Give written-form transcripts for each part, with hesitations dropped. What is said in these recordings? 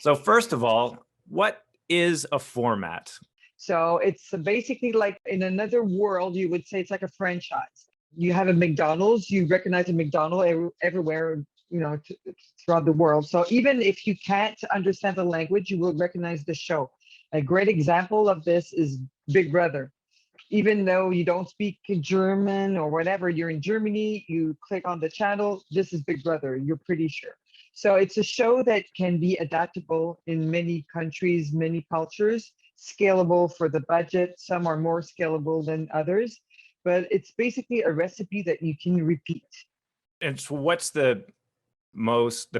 So first of all, what is a format? So it's basically like in another world, you would say it's like a franchise. You have a McDonald's, you recognize a McDonald's everywhere, throughout the world. So even if you can't understand the language, you will recognize the show. A great example of this is Big Brother. Even though you don't speak German or whatever, you're in Germany, you click on the channel, this is Big Brother, you're pretty sure. So it's a show that can be adaptable in many countries, many cultures, scalable for the budget. Some are more scalable than others, but it's basically a recipe that you can repeat. And so what's the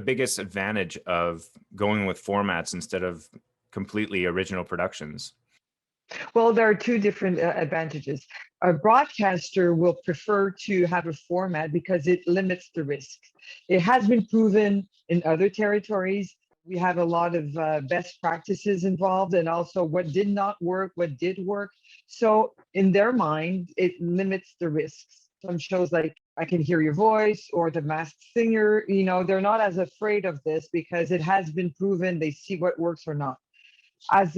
biggest advantage of going with formats instead of completely original productions? Well, there are two different advantages. A broadcaster will prefer to have a format because it limits the risk. It has been proven in other territories. We have a lot of best practices involved, and also what did not work, what did work. So in their mind, it limits the risks. Some shows like I Can Hear Your Voice or The Masked Singer, they're not as afraid of this because it has been proven. They see what works or not. As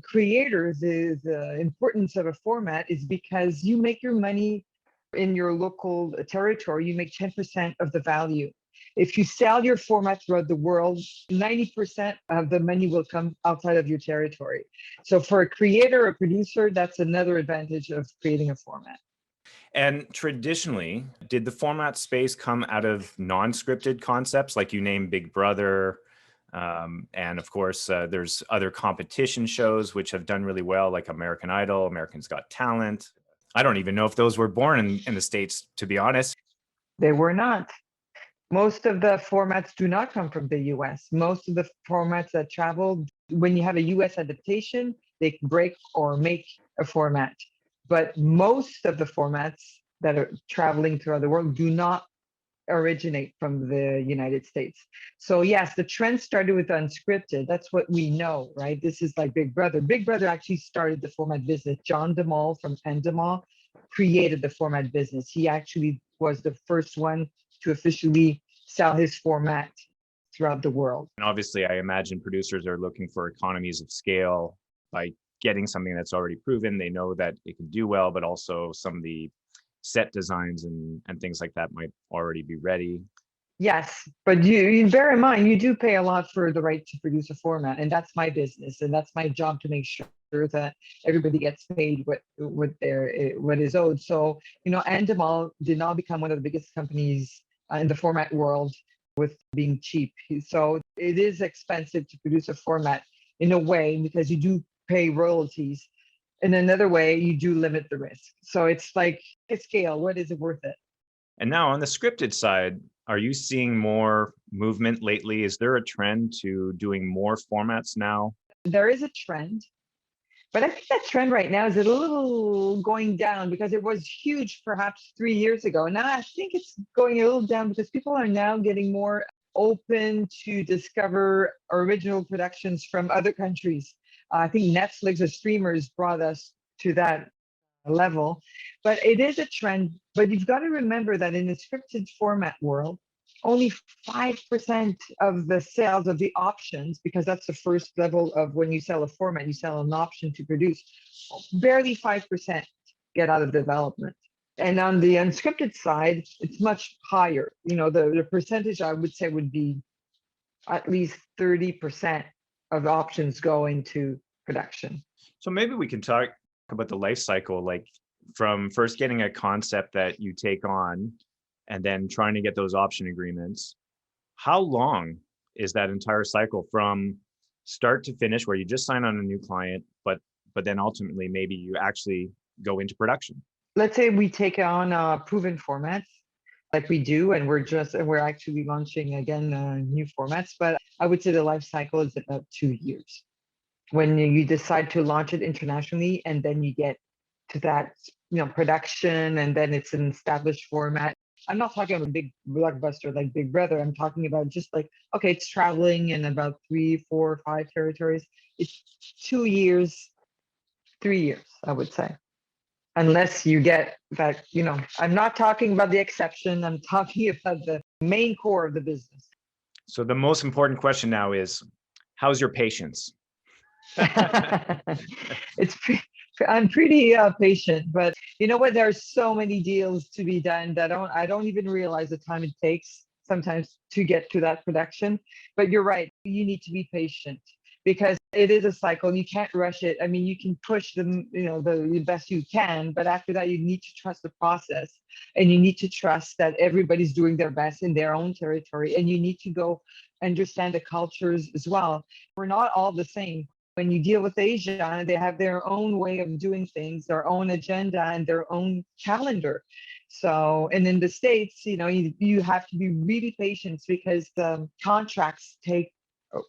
creators, the importance of a format is because you make your money in your local territory, you make 10% of the value. If you sell your format throughout the world, 90% of the money will come outside of your territory. So for a creator, a producer, that's another advantage of creating a format. And traditionally, did the format space come out of non-scripted concepts like you named Big Brother? And of course, there's other competition shows which have done really well, like American Idol, American's Got Talent. I don't even know if those were born in the States, to be honest. They were not. Most of the formats do not come from the US. Most of the formats that travel, when you have a US adaptation, they break or make a format. But most of the formats that are traveling throughout the world do not originate from the United States. So yes, the trend started with unscripted. That's what we know, right? This is like Big Brother. Big Brother actually started the format business. John DeMol from Endemol created the format business. He actually was the first one to officially sell his format throughout the world. And obviously, I imagine producers are looking for economies of scale by getting something that's already proven. They know that it can do well, but also some of the set designs and things like that might already be ready. Yes, but you bear in mind, you do pay a lot for the right to produce a format, and that's my business, and that's my job to make sure that everybody gets paid what is owed. So, Endemol did not become one of the biggest companies in the format world with being cheap. So it is expensive to produce a format in a way because you do pay royalties. In another way, you do limit the risk. So it's like a scale. What is it worth it? And now on the scripted side, are you seeing more movement lately? Is there a trend to doing more formats now? There is a trend, but I think that trend right now is a little going down because it was huge perhaps 3 years ago. Now I think it's going a little down because people are now getting more open to discover original productions from other countries. I think Netflix or streamers brought us to that level, but it is a trend. But you've got to remember that in the scripted format world, only 5% of the sales of the options, because that's the first level of when you sell a format, you sell an option to produce, barely 5% get out of development. And on the unscripted side, it's much higher. The percentage I would say would be at least 30% of options go into production. So maybe we can talk about the life cycle, like from first getting a concept that you take on and then trying to get those option agreements. How long is that entire cycle from start to finish where you just sign on a new client, but then ultimately maybe you actually go into production? Let's say we take on proven formats like we do, and we're actually launching again new formats, but I would say the life cycle is about 2 years. When you decide to launch it internationally, and then you get to that, production, and then it's an established format. I'm not talking about a big blockbuster like Big Brother. I'm talking about just like, okay, it's traveling in about 3, 4, 5 territories. It's 2 years, 3 years, I would say. Unless you get that, I'm not talking about the exception. I'm talking about the main core of the business. So the most important question now is, How's your patience? it's I'm pretty patient, but you know what? There are so many deals to be done that I don't even realize the time it takes sometimes to get to that production. But you're right, you need to be patient because it is a cycle. You can't rush it. I mean, you can push them, the best you can, but after that, you need to trust the process, and you need to trust that everybody's doing their best in their own territory, and you need to go understand the cultures as well. We're not all the same. When you deal with Asia, they have their own way of doing things, their own agenda, and their own calendar. So, and in the States, you have to be really patient because the contracts take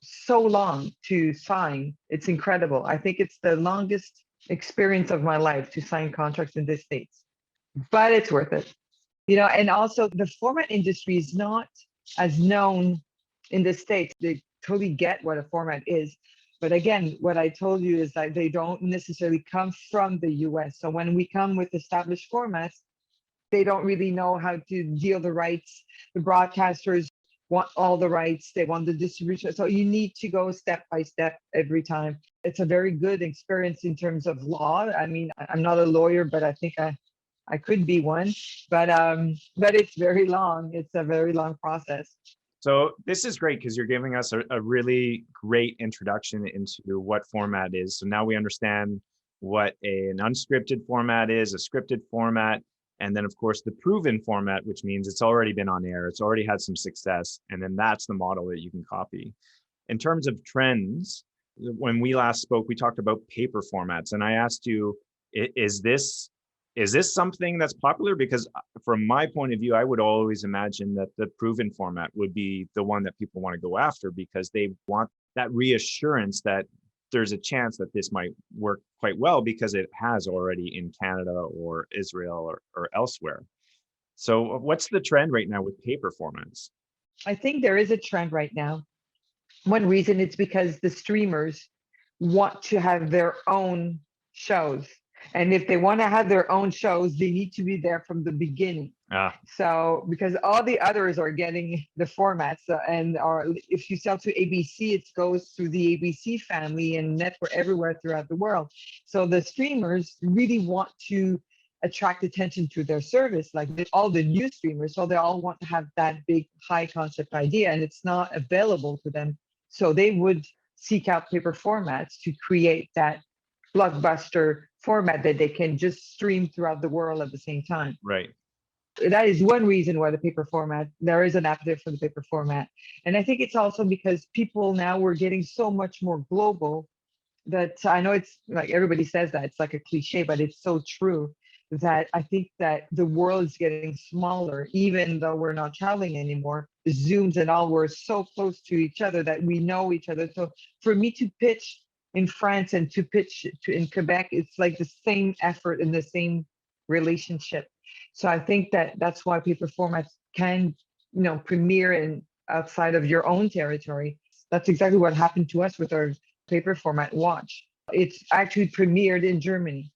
so long to sign. It's incredible. I think it's the longest experience of my life to sign contracts in the States, but it's worth it. And also the format industry is not as known in the States. They totally get what a format is. But again, what I told you is that they don't necessarily come from the US. So when we come with established formats, they don't really know how to deal the rights. The broadcasters want all the rights. They want the distribution. So you need to go step by step every time. It's a very good experience in terms of law. I mean, I'm not a lawyer, but I think I could be one. But it's very long. It's a very long process. So this is great because you're giving us a really great introduction into what format is. So now we understand what an unscripted format is, a scripted format, and then of course the proven format, which means it's already been on air, it's already had some success, and then that's the model that you can copy. In terms of trends, when we last spoke, we talked about paper formats, and I asked you, is this something that's popular? Because from my point of view, I would always imagine that the proven format would be the one that people want to go after because they want that reassurance that there's a chance that this might work quite well because it has already in Canada or Israel or elsewhere. So what's the trend right now with paper formats? I think there is a trend right now. One reason it's because the streamers want to have their own shows. And if they want to have their own shows, they need to be there from the beginning. So because all the others are getting the formats if you sell to ABC, it goes through the ABC family and network everywhere throughout the world. So the streamers really want to attract attention to their service, like all the new streamers. So they all want to have that big high concept idea and it's not available to them. So they would seek out paper formats to create that blockbuster format that they can just stream throughout the world at the same time. Right. That is one reason why there is an appetite for the paper format. And I think it's also because people now we're getting so much more global that I know it's like everybody says that, it's like a cliche, but it's so true that I think that the world is getting smaller, even though we're not traveling anymore. Zooms and all, we're so close to each other that we know each other. So for me to pitch in France and to pitch in Quebec, it's like the same effort and the same relationship. So I think that's why paper formats can, premiere outside of your own territory. That's exactly what happened to us with our paper format Watch. It's actually premiered in Germany,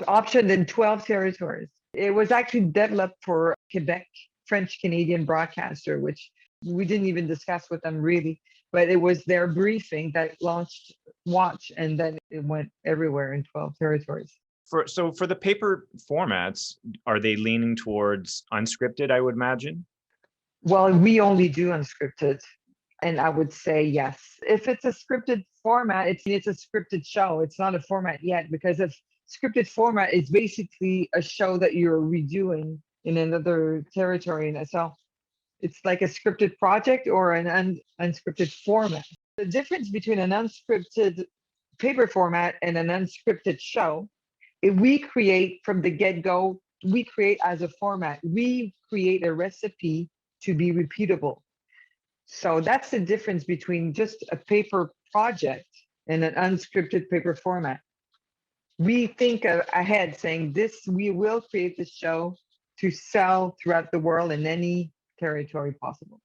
optioned in 12 territories. It was actually developed for Quebec, French-Canadian broadcaster, which we didn't even discuss with them really, but it was their briefing that launched Watch, and then it went everywhere in 12 territories. So for the paper formats, are they leaning towards unscripted, I would imagine? Well, we only do unscripted. And I would say yes. If it's a scripted format, it's a scripted show. It's not a format yet, because if scripted format is basically a show that you're redoing in another territory. And so it's like a scripted project or an unscripted format. The difference between an unscripted paper format and an unscripted show, if we create from the get-go, we create as a format, we create a recipe to be repeatable. So that's the difference between just a paper project and an unscripted paper format. We think ahead saying we will create this show to sell throughout the world in any territory possible.